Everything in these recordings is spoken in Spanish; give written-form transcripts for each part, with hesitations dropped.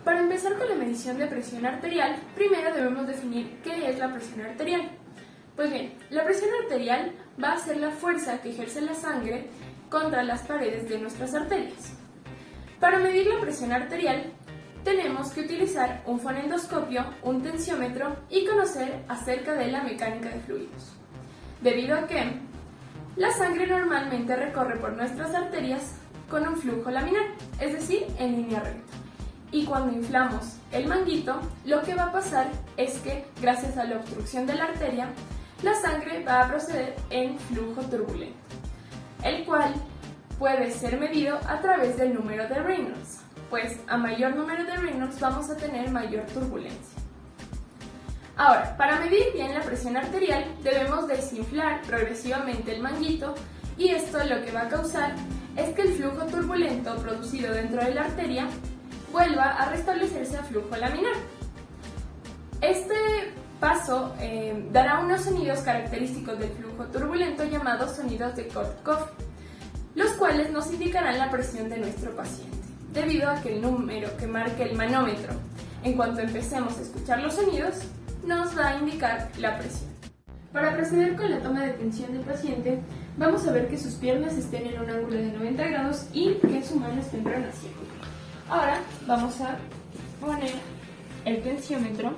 Para empezar con la medición de presión arterial, primero debemos definir qué es la presión arterial. Pues bien, la presión arterial va a ser la fuerza que ejerce la sangre contra las paredes de nuestras arterias. Para medir la presión arterial, tenemos que utilizar un fonendoscopio, un tensiómetro y conocer acerca de la mecánica de fluidos. Debido a que la sangre normalmente recorre por nuestras arterias con un flujo laminar, es decir, en línea recta. Y cuando inflamos el manguito, lo que va a pasar es que, gracias a la obstrucción de la arteria, la sangre va a proceder en flujo turbulento, el cual puede ser medido a través del número de Reynolds, pues a mayor número de Reynolds vamos a tener mayor turbulencia. Ahora, para medir bien la presión arterial, debemos desinflar progresivamente el manguito y esto lo que va a causar es que el flujo turbulento producido dentro de la arteria vuelva a restablecerse a flujo laminar. Este paso dará unos sonidos característicos del flujo turbulento llamados sonidos de Kortkopf, los cuales nos indicarán la presión de nuestro paciente, debido a que el número que marque el manómetro en cuanto empecemos a escuchar los sonidos nos va a indicar la presión. Para proceder con la toma de tensión del paciente, vamos a ver que sus piernas estén en un ángulo de 90 grados y que su mano esté en pronación. Ahora vamos a poner el tensiómetro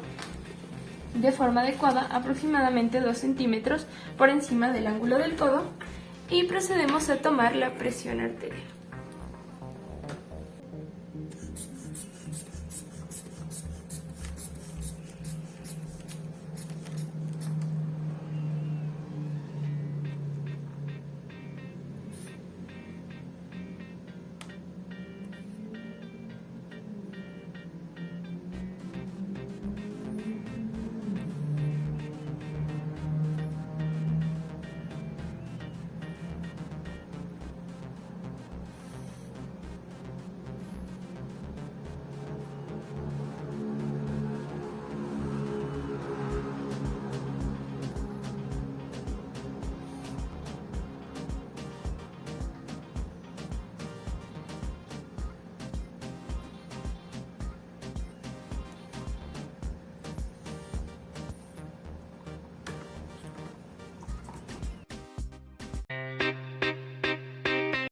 de forma adecuada, aproximadamente 2 centímetros por encima del ángulo del codo, y procedemos a tomar la presión arterial.